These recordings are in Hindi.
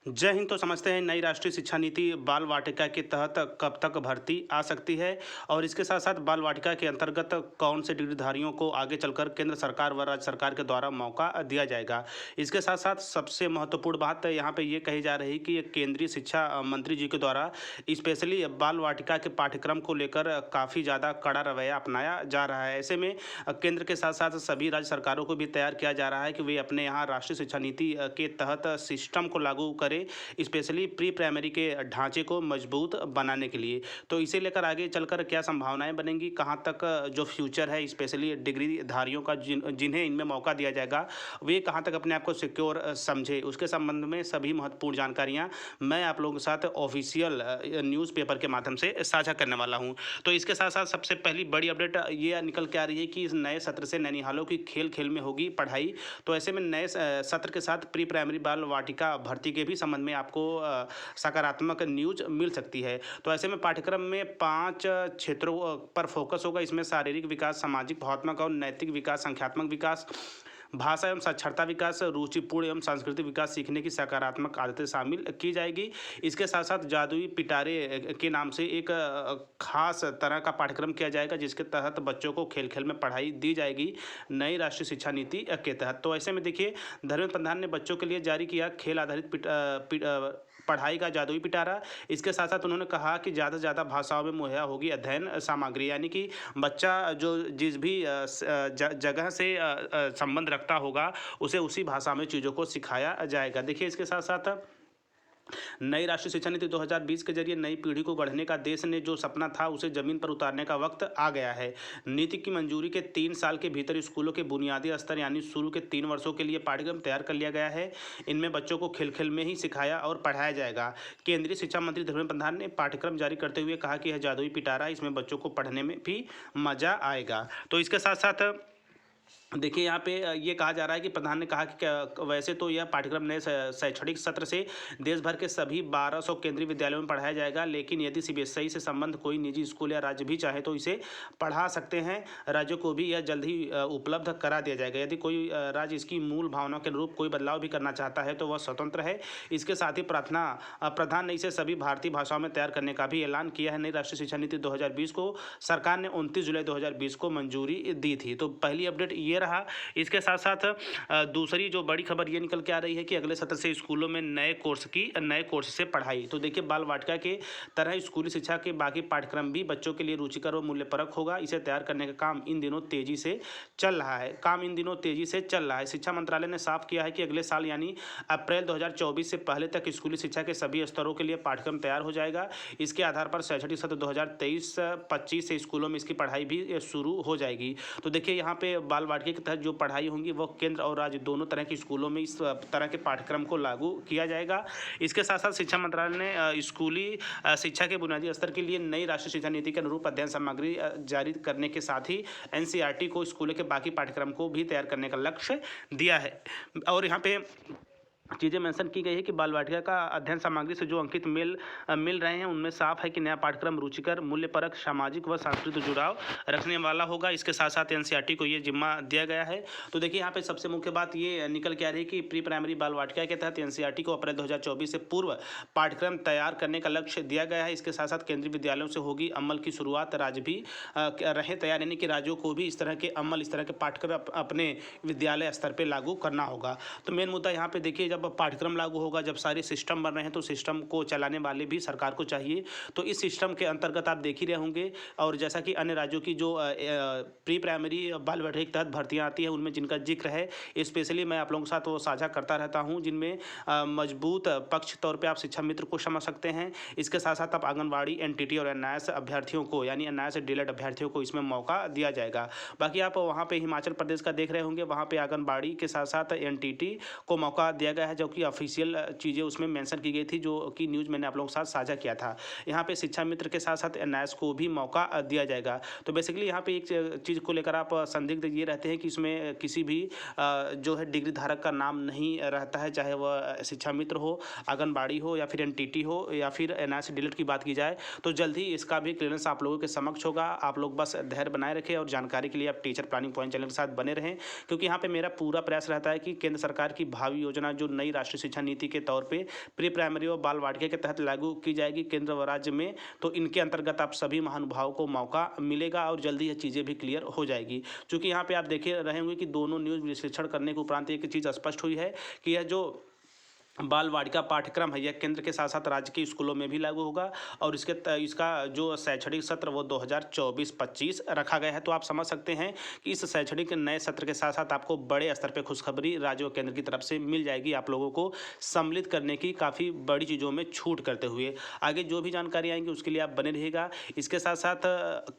जय हिंद। तो समझते हैं नई राष्ट्रीय शिक्षा नीति बाल वाटिका के तहत कब तक भर्ती आ सकती है और इसके साथ साथ बाल वाटिका के अंतर्गत कौन से डिग्रीधारियों को आगे चलकर केंद्र सरकार व राज्य सरकार के द्वारा मौका दिया जाएगा। इसके साथ साथ सबसे महत्वपूर्ण बात यहाँ पे ये कही जा रही कि केंद्रीय शिक्षा मंत्री जी के द्वारा स्पेशली बाल वाटिका के पाठ्यक्रम को लेकर काफ़ी ज़्यादा कड़ा रवैया अपनाया जा रहा है। ऐसे में केंद्र के साथ साथ सभी राज्य सरकारों को भी तैयार किया जा रहा है कि वे अपने यहाँ राष्ट्रीय शिक्षा नीति के तहत सिस्टम को लागू करें, स्पेशली प्री प्राइमरी के ढांचे को मजबूत बनाने के लिए। तो इसे लेकर आगे चलकर क्या संभावनाएं बनेंगी, कहां तक जो फ्यूचर है स्पेशली डिग्रीधारियों का जिन्हें इनमें मौका दिया जाएगा वे कहां तक अपने आप को सिक्योर समझे, उसके संबंध में सभी महत्वपूर्ण जानकारियां मैं आप लोगों के साथ ऑफिशियल न्यूज़पेपर के माध्यम से साझा करने वाला हूं। तो इसके साथ साथ सबसे पहली बड़ी अपडेट ये निकल के आ रही है कि इस नए सत्र से नैनीहालों की खेल खेल में होगी पढ़ाई। तो ऐसे में नए सत्र के साथ प्री प्राइमरी बाल वाटिका भर्ती के भी संबंध में आपको सकारात्मक न्यूज मिल सकती है। तो ऐसे में पाठ्यक्रम में 5 क्षेत्रों पर फोकस होगा। इसमें शारीरिक विकास, सामाजिक, भावनात्मक और नैतिक विकास, संख्यात्मक विकास, भाषा एवं साक्षरता विकास, रुचिपूर्ण एवं सांस्कृतिक विकास, सीखने की सकारात्मक आदतें शामिल की जाएगी। इसके साथ साथ जादुई पिटारे के नाम से एक खास तरह का पाठ्यक्रम किया जाएगा जिसके तहत बच्चों को खेल खेल में पढ़ाई दी जाएगी नई राष्ट्रीय शिक्षा नीति के तहत। तो ऐसे में देखिए, धर्मेंद्र प्रधान ने बच्चों के लिए जारी किया खेल आधारित पढ़ाई का जादुई पिटारा। इसके साथ साथ उन्होंने कहा कि ज़्यादा से ज़्यादा भाषाओं में मुहैया होगी अध्ययन सामग्री, यानी कि बच्चा जो जिस भी जगह से संबंध रखता होगा उसे उसी भाषा में चीज़ों को सिखाया जाएगा। देखिए, इसके साथ साथ नई राष्ट्रीय शिक्षा नीति 2020 के जरिए नई पीढ़ी को गढ़ने का देश ने जो सपना था उसे जमीन पर उतारने का वक्त आ गया है। नीति की मंजूरी के 3 साल के भीतर स्कूलों के बुनियादी स्तर यानी शुरू के 3 वर्षों के लिए पाठ्यक्रम तैयार कर लिया गया है। इनमें बच्चों को खेल खेल में ही सिखाया और पढ़ाया जाएगा। केंद्रीय शिक्षा मंत्री धर्मेंद्र प्रधान ने पाठ्यक्रम जारी करते हुए कहा कि यह जादुई पिटारा, इसमें बच्चों को पढ़ने में भी मजा आएगा। तो इसके साथ साथ देखिए, यहाँ पे ये कहा जा रहा है कि प्रधान ने कहा कि वैसे तो यह पाठ्यक्रम नए शैक्षणिक सत्र से देश भर के सभी 1200 केंद्रीय विद्यालयों में पढ़ाया जाएगा, लेकिन यदि सीबीएसई से संबंध कोई निजी स्कूल या राज्य भी चाहे तो इसे पढ़ा सकते हैं। राज्यों को भी यह जल्द ही उपलब्ध करा दिया जाएगा। यदि कोई राज्य इसकी मूल भावनाओं के अनुरूप कोई बदलाव भी करना चाहता है तो वह स्वतंत्र है। इसके साथ ही प्रधान ने इसे सभी भारतीय भाषाओं में तैयार करने का भी ऐलान किया है। नई राष्ट्रीय शिक्षा नीति 2020 को सरकार ने 29 जुलाई 2020 को मंजूरी दी थी। तो पहली अपडेट ये रहा। इसके साथ साथ दूसरी जो बड़ी खबर ये निकल के आ रही है कि अगले सत्र से स्कूलों में नए कोर्स से पढ़ाई। तो देखिए, बाल वाटिका के तरह स्कूली शिक्षा के बाकी पाठ्यक्रम भी बच्चों के लिए रुचिकर और मूल्यपरक होगा। इसे तैयार करने का काम इन दिनों तेजी से चल रहा है। शिक्षा मंत्रालय ने साफ किया है कि अगले साल यानी अप्रैल 2024 से पहले तक स्कूली शिक्षा के सभी स्तरों के लिए पाठ्यक्रम तैयार हो जाएगा। इसके आधार पर शैक्षणिक सत्र 2023-25 से स्कूलों में इसकी पढ़ाई भी शुरू हो जाएगी। तो देखिए, यहाँ पे बाल वाटिका के तहत जो पढ़ाई होंगी वो केंद्र और राज्य दोनों तरह के स्कूलों में इस तरह के पाठ्यक्रम को लागू किया जाएगा। इसके साथ साथ शिक्षा मंत्रालय ने स्कूली शिक्षा के बुनियादी स्तर के लिए नई राष्ट्रीय शिक्षा नीति के अनुरूप अध्ययन सामग्री जारी करने के साथ ही एनसीईआरटी को स्कूलों के बाकी पाठ्यक्रम को भी तैयार करने का लक्ष्य दिया है। और यहाँ पे चीज़ें मेंशन की गई है कि बाल वाटिका का अध्ययन सामग्री से जो अंकित मिल रहे हैं उनमें साफ है कि नया पाठ्यक्रम रुचिकर, मूल्यपरक, सामाजिक व सांस्कृतिक जुड़ाव रखने वाला होगा। इसके साथ साथ एनसीईआरटी को ये जिम्मा दिया गया है। तो देखिए, यहाँ पे सबसे मुख्य बात ये निकल के आ रही है कि प्री प्राइमरी बाल वाटिका के तहत एनसीईआरटी को अप्रैल 2024 से पूर्व पाठ्यक्रम तैयार करने का लक्ष्य दिया गया है। इसके साथ साथ केंद्रीय विद्यालयों से होगी अमल की शुरुआत। राज्य भी रहे तैयार, यानी कि राज्यों को भी इस तरह के पाठ्यक्रम अपने विद्यालय स्तर पर लागू करना होगा। तो मेन मुद्दा यहाँ पे देखिए, जब पाठ्यक्रम लागू होगा, जब सारे सिस्टम बन रहे हैं तो सिस्टम को चलाने वाले भी सरकार को चाहिए। तो इस सिस्टम के अंतर्गत आप देख ही रहे होंगे, और जैसा कि अन्य राज्यों की जो प्री प्राइमरी बाल वाटिका के तहत भर्तियां आती हैं उनमें जिनका जिक्र है स्पेशली मैं आप लोगों के साथ वो साझा करता रहता हूं, जिनमें मजबूत पक्ष तौर पे आप शिक्षा मित्र को समझ सकते हैं। इसके साथ साथ आप आंगनबाड़ी, एनटीटी और एनआईएस अभ्यर्थियों को, यानी एनआईएस डीएलएड अभ्यर्थियों को इसमें मौका दिया जाएगा। बाकी आप वहाँ पे हिमाचल प्रदेश का देख रहे होंगे, वहाँ पे आंगनबाड़ी के साथ साथ एनटीटी को मौका दिया गया है, जो कि ऑफिशियल चीज़ें उसमें मेंशन की गई थी, जो कि न्यूज़ मैंने आप लोगों के साथ साझा किया था। यहाँ पे शिक्षा मित्र के साथ साथ एनआईएस को भी मौका दिया जाएगा। तो बेसिकली यहाँ पे एक चीज़ को लेकर आप संदिग्ध ये रहते हैं कि इसमें किसी भी जो है डिग्री धारक का नाम नहीं रहता है, चाहे वह शिक्षा मित्र हो, आंगनबाड़ी हो या फिर एनटीटी हो या फिर एनआईएस डीएलएड की बात की जाए तो जल्द ही इसका भी क्लियरेंस आप लोगों के समक्ष होगा। आप लोग बस धैर्य बनाए रखें और जानकारी के लिए आप टीचर प्लानिंग पॉइंट चैनल के साथ बने रहें, क्योंकि यहाँ पे मेरा पूरा प्रयास रहता है कि केंद्र सरकार की भावी योजना जो नई राष्ट्रीय शिक्षा नीति के तौर पे प्री प्राइमरी और बाल वाटिका के तहत लागू की जाएगी केंद्र व राज्य में। तो इनके अंतर्गत आप सभी महानुभावों को मौका मिलेगा और जल्दी ये चीज़ें भी क्लियर हो जाएगी। चूँकि यहाँ पे आप देखे रहे होंगे कि दोनों न्यूज़ विश्लेषण करने के उपरांत एक चीज़ स्पष्ट हुई है कि यह जो बाल वाटिका पाठ्यक्रम है यह केंद्र के साथ साथ राज्य के स्कूलों में भी लागू होगा और इसका जो शैक्षणिक सत्र वो 2024-25 रखा गया है। तो आप समझ सकते हैं कि इस शैक्षणिक नए सत्र के साथ साथ आपको बड़े स्तर पे खुशखबरी राज्य और केंद्र की तरफ से मिल जाएगी, आप लोगों को सम्मिलित करने की काफ़ी बड़ी चीज़ों में छूट करते हुए। आगे जो भी जानकारी आएंगी उसके लिए आप बने रहिएगा। इसके साथ साथ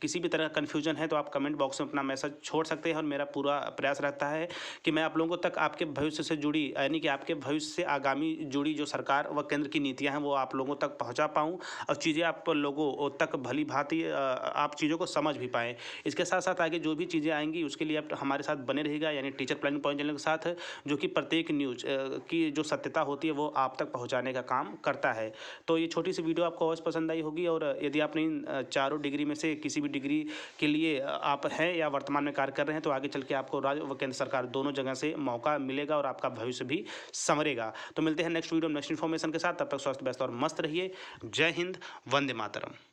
किसी भी तरह का कन्फ्यूजन है तो आप कमेंट बॉक्स में अपना मैसेज छोड़ सकते हैं और मेरा पूरा प्रयास रहता है कि मैं आप लोगों तक आपके भविष्य से जुड़ी यानी कि आपके भविष्य से आगामी जुड़ी जो सरकार व केंद्र की नीतियां हैं वो आप लोगों तक पहुंचा पाऊं और चीज़ें आप लोगों तक भली भांति आप चीज़ों को समझ भी पाएँ। इसके साथ साथ आगे जो भी चीज़ें आएंगी उसके लिए आप हमारे साथ बने रहेगा, यानी टीचर प्लानिंग पॉइंट चैनल के साथ, जो कि प्रत्येक न्यूज़ की जो सत्यता होती है वो आप तक पहुँचाने का काम करता है। तो ये छोटी सी वीडियो आपको अवश्य पसंद आई होगी और यदि आपने इन चारों डिग्री में से किसी भी डिग्री के लिए आप हैं या वर्तमान में कार्य कर रहे हैं तो आगे चल के आपको राज्य व केंद्र सरकार दोनों जगह से मौका मिलेगा और आपका भविष्य भी संवरेगा। तो मिलते हैं नेक्स्ट वीडियो नेक्स्ट इन्फॉर्मेशन के साथ, तब तक स्वस्थ व्यस्त और मस्त रहिए। जय हिंद, वंदे मातरम।